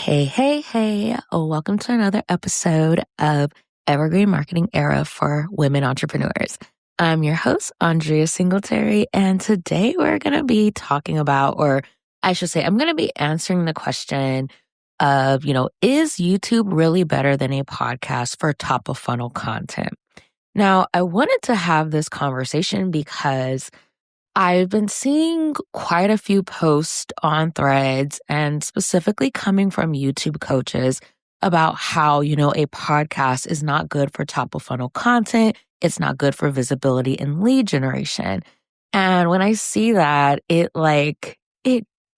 Hey, hey, hey. Welcome to another episode of Evergreen Marketing Era for Women Entrepreneurs. I'm your host, Andrea Singletary, and today we're going to be talking about, or I should say, I'm going to be answering the question of, is YouTube really better than a podcast for top of funnel content? Now, I wanted to have this conversation because I've been seeing quite a few posts on Threads and specifically coming from YouTube coaches about how, a podcast is not good for top of funnel content. It's not good for visibility and lead generation. And when I see that, it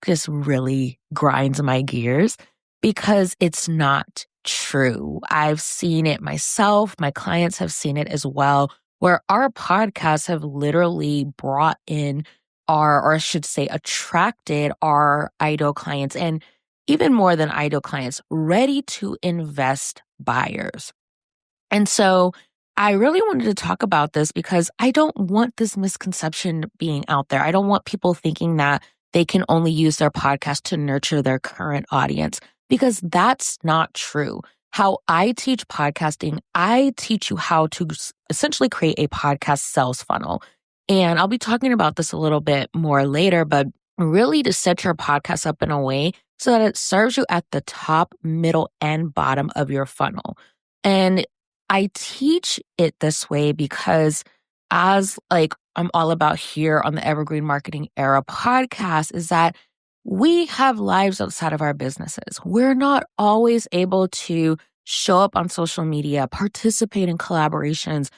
just really grinds my gears because it's not true. I've seen it myself. My clients have seen it as well, where our podcasts have literally brought in or I should say, attracted our ideal clients, and even more than ideal clients, ready to invest buyers. And so I really wanted to talk about this because I don't want this misconception being out there. I don't want people thinking that they can only use their podcast to nurture their current audience, because that's not true. How I teach podcasting, I teach you how to essentially create a podcast sales funnel. And I'll be talking about this a little bit more later, but really to set your podcast up in a way so that it serves you at the top, middle, and bottom of your funnel. And I teach it this way because I'm all about here on the Evergreen Marketing Era podcast is that we have lives outside of our businesses. We're not always able to show up on social media, participate in collaborations,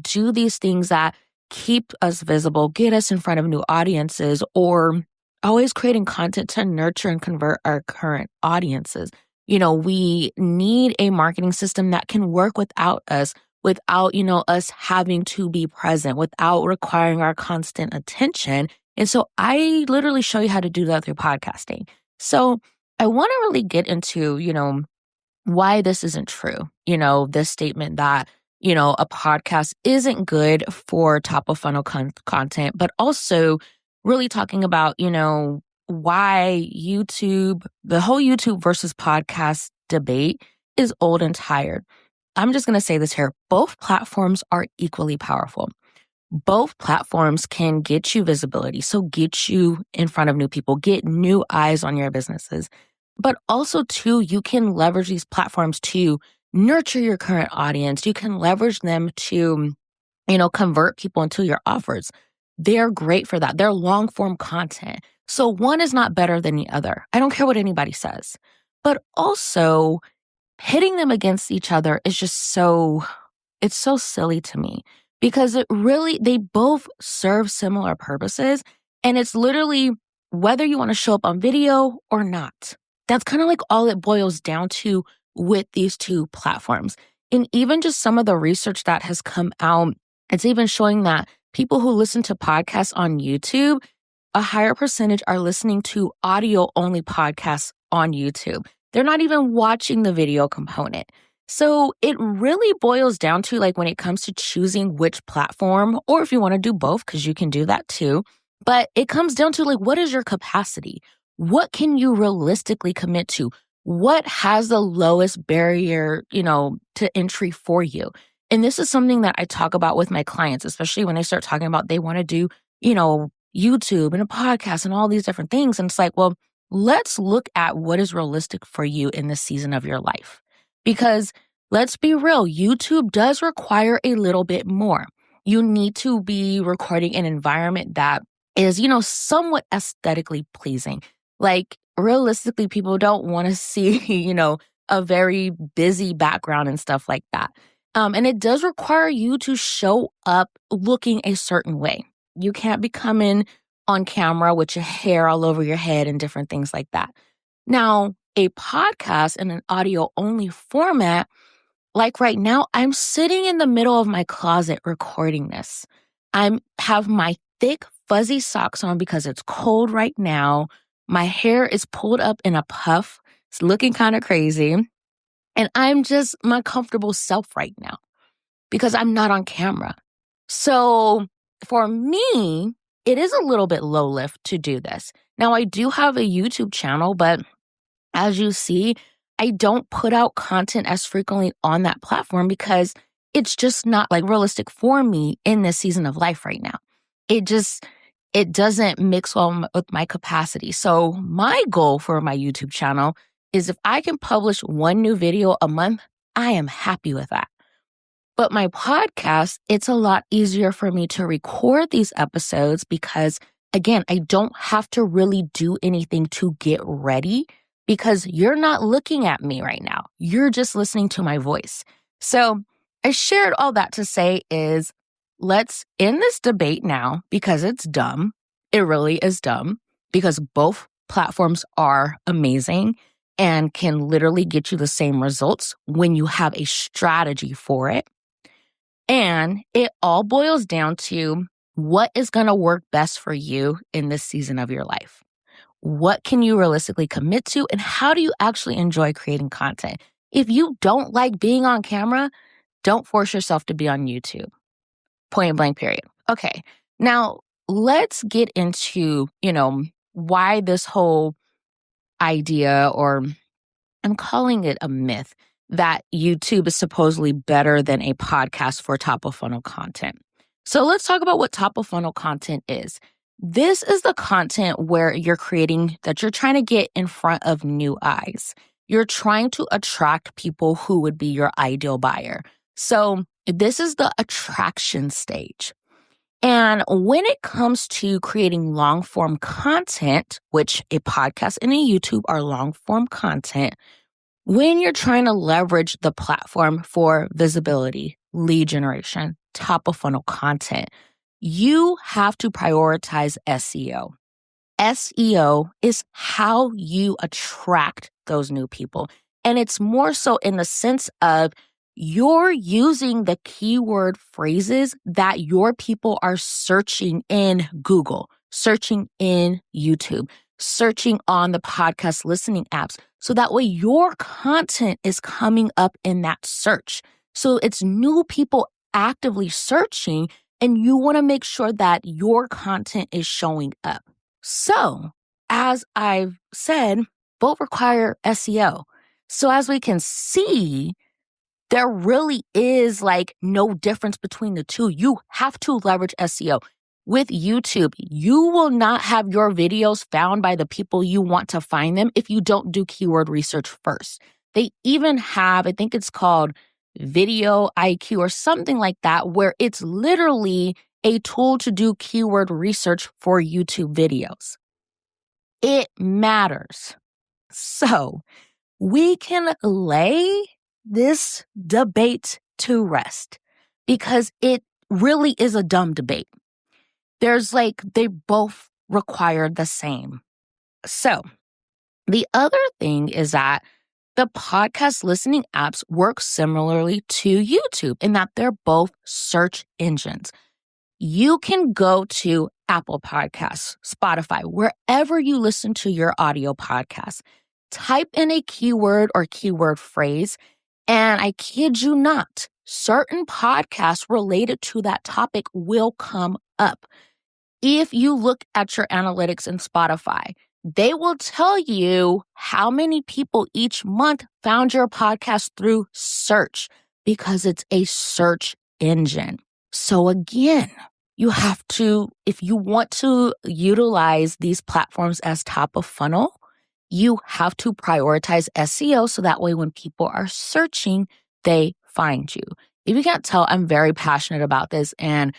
do these things that keep us visible, get us in front of new audiences, or always creating content to nurture and convert our current audiences. We need a marketing system that can work without us, without, us having to be present, without requiring our constant attention. And so I literally show you how to do that through podcasting. So I want to really get into, why this isn't true. This statement that, a podcast isn't good for top of funnel content, but also really talking about, why YouTube, the whole YouTube versus podcast debate is old and tired. I'm just going to say this here. Both platforms are equally powerful. Both platforms can get you visibility, so get you in front of new people, get new eyes on your businesses. But also, too, you can leverage these platforms to nurture your current audience. You can leverage them to, convert people into your offers. They're great for that. They're long form content. So one is not better than the other. I don't care what anybody says. But also, hitting them against each other is just it's so silly to me. Because they both serve similar purposes. And it's literally whether you want to show up on video or not. That's kind of like all it boils down to with these two platforms. And even just some of the research that has come out, it's even showing that people who listen to podcasts on YouTube, a higher percentage are listening to audio only podcasts on YouTube. They're not even watching the video component. So it really boils down to when it comes to choosing which platform, or if you want to do both, because you can do that too. But it comes down to what is your capacity? What can you realistically commit to? What has the lowest barrier, to entry for you? And this is something that I talk about with my clients, especially when they start talking about they want to do, YouTube and a podcast and all these different things. And it's well, let's look at what is realistic for you in this season of your life. Because let's be real, YouTube does require a little bit more. You need to be recording an environment that is, somewhat aesthetically pleasing. Realistically, people don't want to see, a very busy background and stuff like that. And it does require you to show up looking a certain way. You can't be coming on camera with your hair all over your head and different things like that. Now, a podcast in an audio only format, right now, I'm sitting in the middle of my closet recording this. I have my thick, fuzzy socks on because it's cold right now. My hair is pulled up in a puff. It's looking kind of crazy. And I'm just my comfortable self right now because I'm not on camera. So for me, it is a little bit low lift to do this. Now, I do have a YouTube channel, but As you see, I don't put out content as frequently on that platform because it's just not like realistic for me in this season of life right now. It doesn't mix well with my capacity. So my goal for my YouTube channel is if I can publish one new video a month, I am happy with that. But my podcast, it's a lot easier for me to record these episodes because, again, I don't have to really do anything to get ready because you're not looking at me right now. You're just listening to my voice. So I shared all that to say is let's end this debate now because it's dumb. It really is dumb because both platforms are amazing and can literally get you the same results when you have a strategy for it. And it all boils down to what is going to work best for you in this season of your life. What can you realistically commit to? And how do you actually enjoy creating content? If you don't like being on camera, don't force yourself to be on YouTube. Point blank, period. Okay. Now let's get into, why this whole idea, or I'm calling it a myth, that YouTube is supposedly better than a podcast for top of funnel content. So let's talk about what top of funnel content is. This is the content where you're creating that you're trying to get in front of new eyes. You're trying to attract people who would be your ideal buyer. So this is the attraction stage. And when it comes to creating long form content, which a podcast and a YouTube are long form content, when you're trying to leverage the platform for visibility, lead generation, top of funnel content, you have to prioritize SEO. SEO is how you attract those new people. And it's more so in the sense of you're using the keyword phrases that your people are searching in Google, searching in YouTube, searching on the podcast listening apps. So that way your content is coming up in that search. So it's new people actively searching, and you want to make sure that your content is showing up. So as I've said, both require SEO. So as we can see, there really is like no difference between the two. You have to leverage SEO. With YouTube, you will not have your videos found by the people you want to find them if you don't do keyword research first. They even have, I think it's called Video IQ or something like that, where it's literally a tool to do keyword research for YouTube videos. It matters. So we can lay this debate to rest because it really is a dumb debate. They both require the same. So the other thing is that the podcast listening apps work similarly to YouTube in that they're both search engines. You can go to Apple Podcasts, Spotify, wherever you listen to your audio podcasts, type in a keyword or keyword phrase, and I kid you not, certain podcasts related to that topic will come up. If you look at your analytics in Spotify, they will tell you how many people each month found your podcast through search because it's a search engine. So again, you have to, if you want to utilize these platforms as top of funnel, you have to prioritize SEO so that way when people are searching, they find you. If you can't tell, I'm very passionate about this, and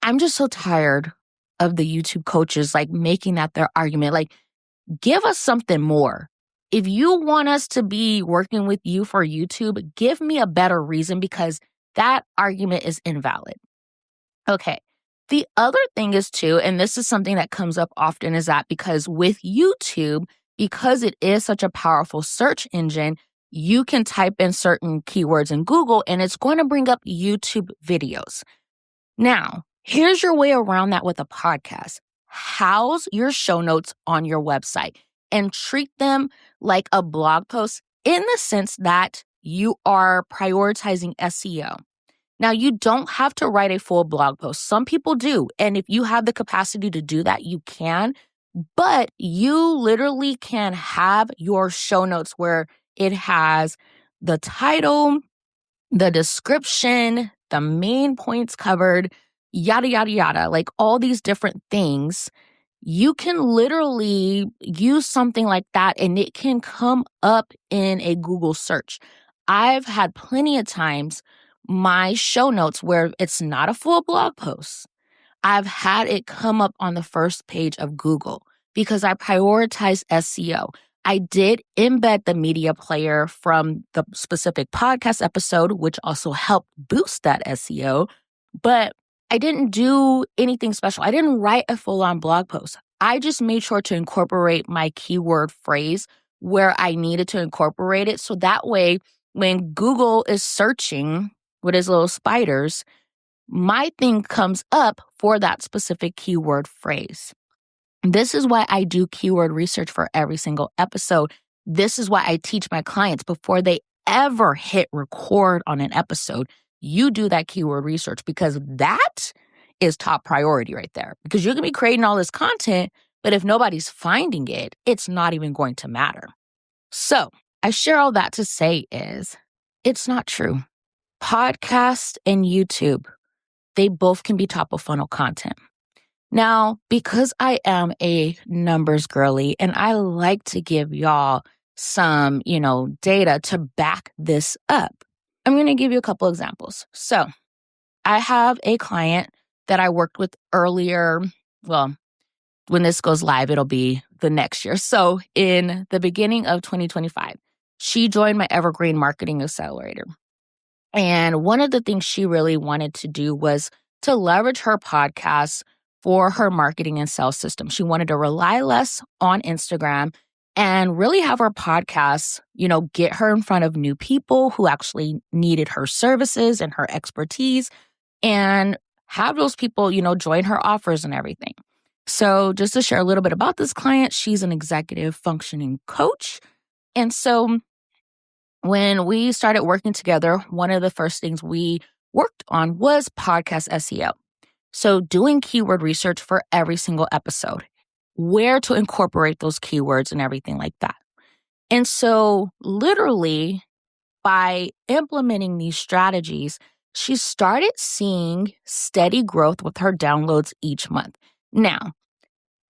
I'm just so tired of the YouTube coaches making that their argument. Give us something more. If you want us to be working with you for YouTube, give me a better reason because that argument is invalid. Okay. The other thing is too, and this is something that comes up often, is that because with YouTube, because it is such a powerful search engine, you can type in certain keywords in Google and it's going to bring up YouTube videos. Now, here's your way around that with a podcast. House your show notes on your website and treat them like a blog post in the sense that you are prioritizing SEO. Now, you don't have to write a full blog post. Some people do. And if you have the capacity to do that, you can. But you literally can have your show notes where it has the title, the description, the main points covered, yada, yada, yada, like all these different things. You can literally use something like that and it can come up in a Google search. I've had plenty of times my show notes where it's not a full blog post. I've had it come up on the first page of Google because I prioritize SEO. I did embed the media player from the specific podcast episode, which also helped boost that SEO, but I didn't do anything special. I didn't write a full-on blog post. I just made sure to incorporate my keyword phrase where I needed to incorporate it. So that way, when Google is searching with its little spiders, my thing comes up for that specific keyword phrase. This is why I do keyword research for every single episode. This is why I teach my clients before they ever hit record on an episode, you do that keyword research because that is top priority right there. Because you can be creating all this content, but if nobody's finding it, it's not even going to matter. So I share all that to say is it's not true. Podcast and YouTube, they both can be top of funnel content. Now, because I am a numbers girly and I like to give y'all some, data to back this up, I'm going to give you a couple examples. So I have a client that I worked with earlier. Well, when this goes live, it'll be the next year. So in the beginning of 2025, she joined my Evergreen Marketing Accelerator. And one of the things she really wanted to do was to leverage her podcast for her marketing and sales system. She wanted to rely less on Instagram and really have her podcast, get her in front of new people who actually needed her services and her expertise and have those people, join her offers and everything. So just to share a little bit about this client, she's an executive functioning coach. And so when we started working together, one of the first things we worked on was podcast SEO. So doing keyword research for every single episode, where to incorporate those keywords and everything like that. And so literally by implementing these strategies, she started seeing steady growth with her downloads each month. Now,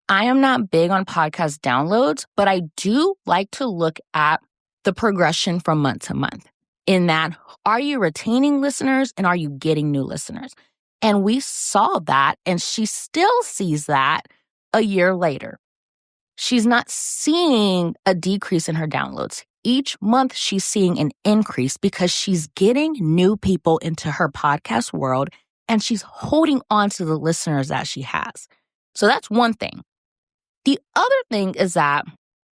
I am not big on podcast downloads, but I do like to look at the progression from month to month in that, are you retaining listeners and are you getting new listeners? And we saw that, and she still sees that a year later. She's not seeing a decrease in her downloads. Each month she's seeing an increase because she's getting new people into her podcast world and she's holding on to the listeners that she has. So that's one thing. The other thing is that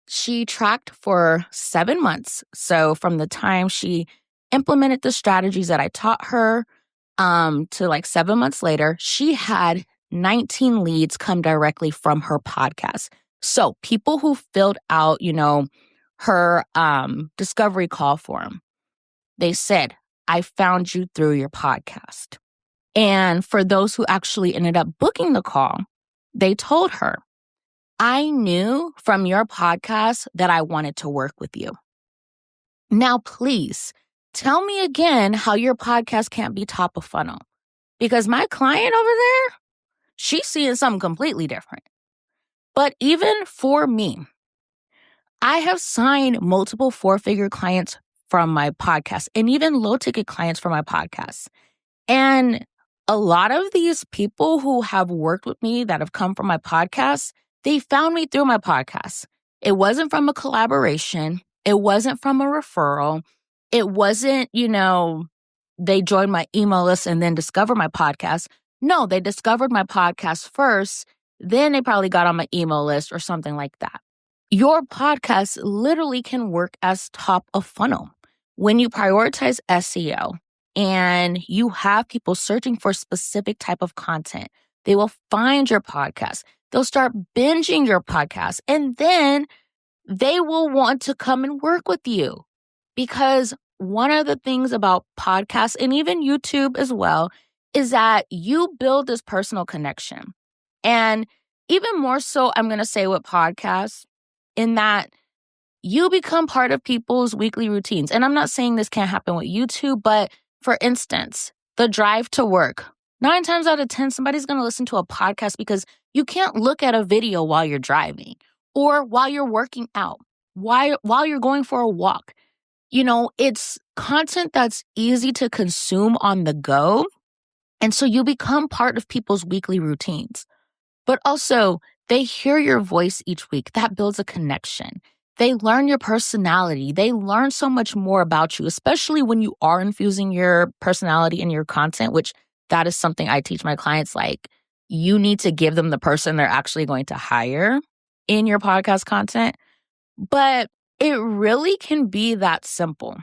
she tracked for 7 months. So from the time she implemented the strategies that I taught her to like 7 months later, she had 19 leads come directly from her podcast. So people who filled out, her discovery call form, they said, I found you through your podcast. And for those who actually ended up booking the call, they told her, I knew from your podcast that I wanted to work with you. Now, please tell me again how your podcast can't be top of funnel. Because my client over there, she's seeing something completely different. But even for me, I have signed multiple 4-figure clients from my podcast and even low-ticket clients from my podcast. And a lot of these people who have worked with me that have come from my podcast, they found me through my podcast. It wasn't from a collaboration. It wasn't from a referral. It wasn't, they joined my email list and then discovered my podcast. No, they discovered my podcast first. Then they probably got on my email list or something like that. Your podcast literally can work as top of funnel. When you prioritize SEO and you have people searching for specific type of content, they will find your podcast. They'll start binging your podcast and then they will want to come and work with you. Because one of the things about podcasts and even YouTube as well is that you build this personal connection. And even more so, I'm going to say with podcasts, in that you become part of people's weekly routines. And I'm not saying this can't happen with YouTube, but for instance, the drive to work. 9 times out of 10, somebody's going to listen to a podcast because you can't look at a video while you're driving or while you're working out, while you're going for a walk. It's content that's easy to consume on the go. And so you become part of people's weekly routines. But also, they hear your voice each week. That builds a connection. They learn your personality. They learn so much more about you, especially when you are infusing your personality in your content, which that is something I teach my clients. Like, you need to give them the person they're actually going to hire in your podcast content. But it really can be that simple.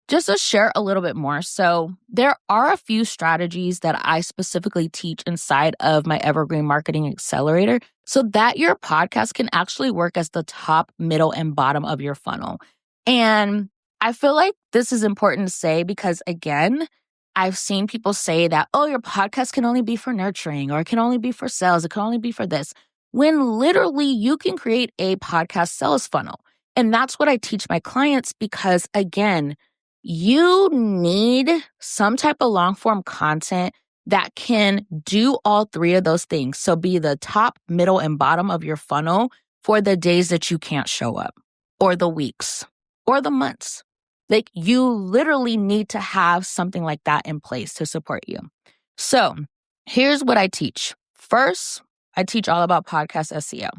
Just to share a little bit more. So there are a few strategies that I specifically teach inside of my Evergreen Marketing Accelerator so that your podcast can actually work as the top, middle, and bottom of your funnel. And I feel like this is important to say because, again, I've seen people say that, oh, your podcast can only be for nurturing, or it can only be for sales, it can only be for this, when literally you can create a podcast sales funnel. And that's what I teach my clients because, again, you need some type of long form content that can do all 3 of those things. So be the top, middle, and bottom of your funnel for the days that you can't show up, or the weeks, or the months. Like, you literally need to have something like that in place to support you. So here's what I teach. First, I teach all about podcast SEO.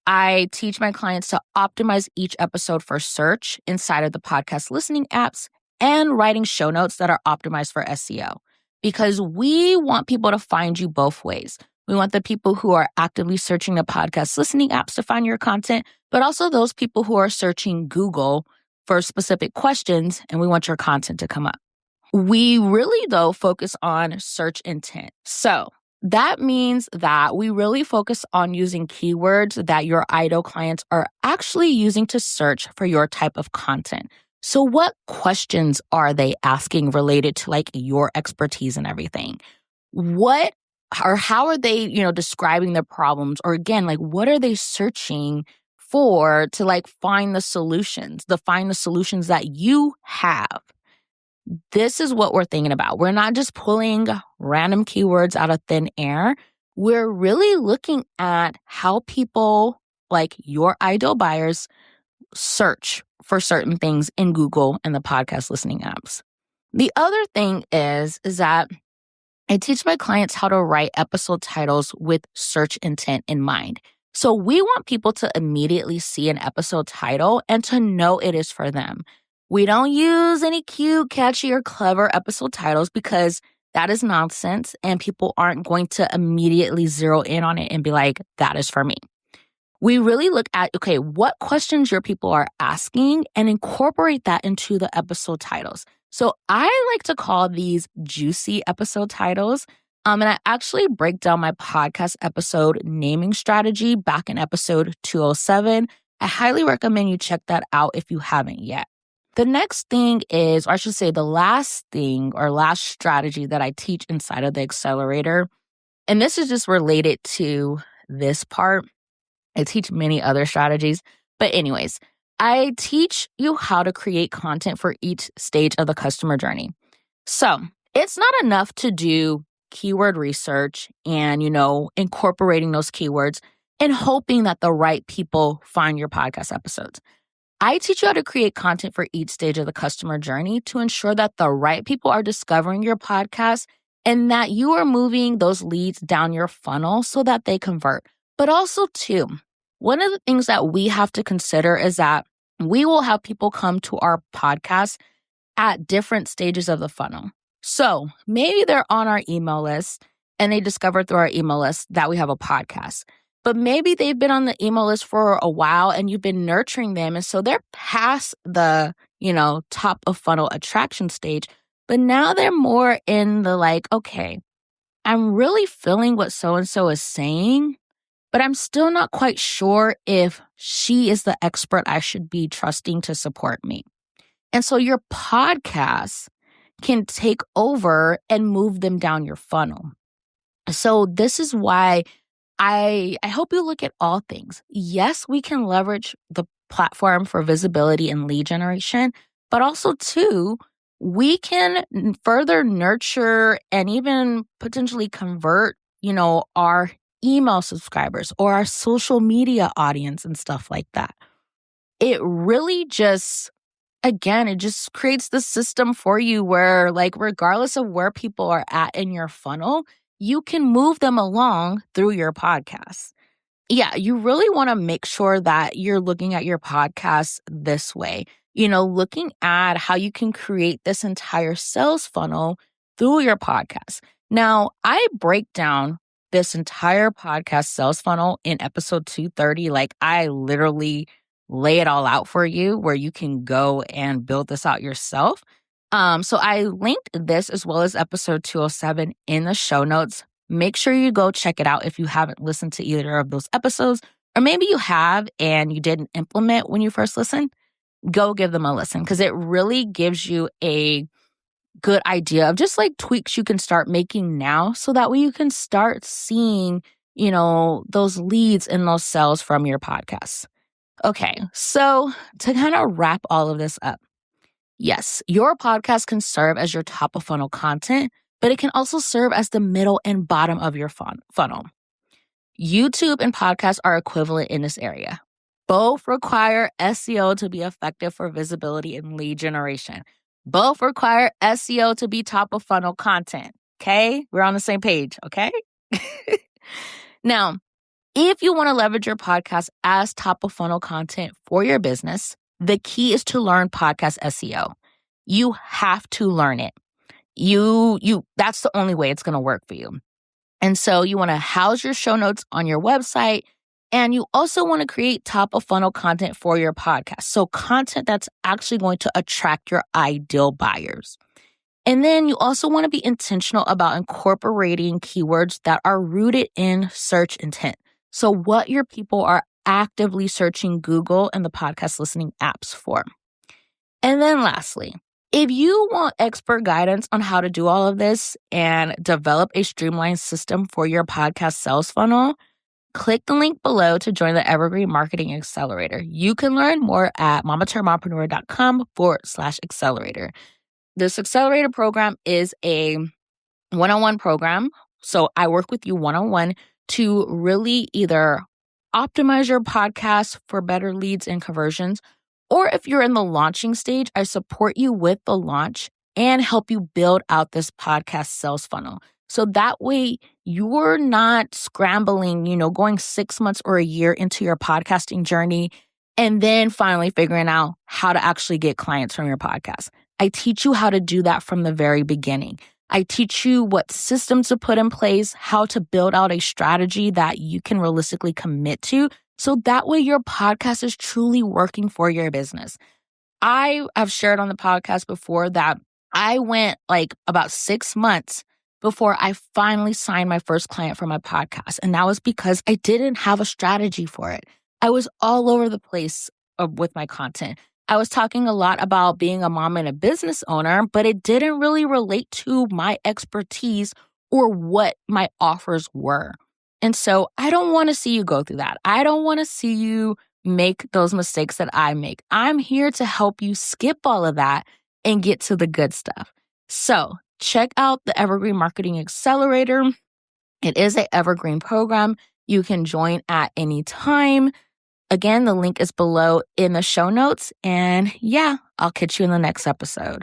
I teach my clients to optimize each episode for search inside of the podcast listening apps and writing show notes that are optimized for SEO, because we want people to find you both ways. We want the people who are actively searching the podcast listening apps to find your content, but also those people who are searching Google for specific questions, and we want your content to come up. We really, though, focus on search intent. So that means that we really focus on using keywords that your ideal clients are actually using to search for your type of content. So what questions are they asking related to like your expertise and everything? What or how are they, describing their problems? Or again, like, what are they searching for to like find the solutions that you have? This is what we're thinking about. We're not just pulling random keywords out of thin air. We're really looking at how people, like your ideal buyers, search for certain things in Google and the podcast listening apps. The other thing is that I teach my clients how to write episode titles with search intent in mind. So we want people to immediately see an episode title and to know it is for them. We don't use any cute, catchy, or clever episode titles because that is nonsense and people aren't going to immediately zero in on it and be like, that is for me. We really look at, okay, what questions your people are asking and incorporate that into the episode titles. So I like to call these juicy episode titles. And I actually break down my podcast episode naming strategy back in episode 207. I highly recommend you check that out if you haven't yet. The next thing is, or I should say the last thing or last strategy that I teach inside of the accelerator, and this is just related to this part. I teach many other strategies, but anyways, I teach you how to create content for each stage of the customer journey. So it's not enough to do keyword research and, incorporating those keywords and hoping that the right people find your podcast episodes. I teach you how to create content for each stage of the customer journey to ensure that the right people are discovering your podcast and that you are moving those leads down your funnel so that they convert. But also, too, one of the things that we have to consider is that we will have people come to our podcast at different stages of the funnel. So maybe they're on our email list and they discovered through our email list that we have a podcast. But maybe they've been on the email list for a while and you've been nurturing them. And so they're past the, top of funnel attraction stage. But now they're more in the like, okay, I'm really feeling what so-and-so is saying, but I'm still not quite sure if she is the expert I should be trusting to support me. And so your podcast can take over and move them down your funnel. So this is why I hope you look at all things. Yes, we can leverage the platform for visibility and lead generation, but also too, we can further nurture and even potentially convert, our email subscribers or our social media audience and stuff like that. It really just, again, it just creates the system for you where, like, regardless of where people are at in your funnel, you can move them along through your podcast. Yeah, you really want to make sure that you're looking at your podcast this way, looking at how you can create this entire sales funnel through your podcast. Now, I break down this entire podcast sales funnel in episode 230. Like, I literally lay it all out for you where you can go and build this out yourself. So I linked this as well as episode 207 in the show notes. Make sure you go check it out if you haven't listened to either of those episodes, or maybe you have and you didn't implement when you first listened. Go give them a listen because it really gives you a good idea of just like tweaks you can start making now so that way you can start seeing, those leads and those sales from your podcast. Okay, so to kind of wrap all of this up, yes, your podcast can serve as your top of funnel content, but it can also serve as the middle and bottom of your funnel. YouTube and podcasts are equivalent in this area. Both require SEO to be effective for visibility and lead generation. Both require SEO to be top of funnel content. Okay? We're on the same page, okay? Now, if you want to leverage your podcast as top of funnel content for your business, the key is to learn podcast SEO. You have to learn it. That's the only way it's going to work for you. And so you want to house your show notes on your website, and you also want to create top of funnel content for your podcast. So content that's actually going to attract your ideal buyers. And then you also want to be intentional about incorporating keywords that are rooted in search intent. So what your people are actively searching Google and the podcast listening apps for. And then lastly, if you want expert guidance on how to do all of this and develop a streamlined system for your podcast sales funnel, click the link below to join the Evergreen Marketing Accelerator. You can learn more at mamatermompreneur.com/accelerator. This accelerator program is a one-on-one program. So I work with you one-on-one to really either optimize your podcast for better leads and conversions, or if you're in the launching stage, I support you with the launch and help you build out this podcast sales funnel. So that way you're not scrambling, going 6 months or a year into your podcasting journey and then finally figuring out how to actually get clients from your podcast. I teach you how to do that from the very beginning. I teach you what systems to put in place, how to build out a strategy that you can realistically commit to. So that way your podcast is truly working for your business. I have shared on the podcast before that I went like about 6 months before I finally signed my first client for my podcast. And that was because I didn't have a strategy for it. I was all over the place with my content. I was talking a lot about being a mom and a business owner, but it didn't really relate to my expertise or what my offers were. And so I don't want to see you go through that. I don't want to see you make those mistakes that I make. I'm here to help you skip all of that and get to the good stuff. So check out the Evergreen Marketing Accelerator. It is an Evergreen program. You can join at any time. Again, the link is below in the show notes. And yeah, I'll catch you in the next episode.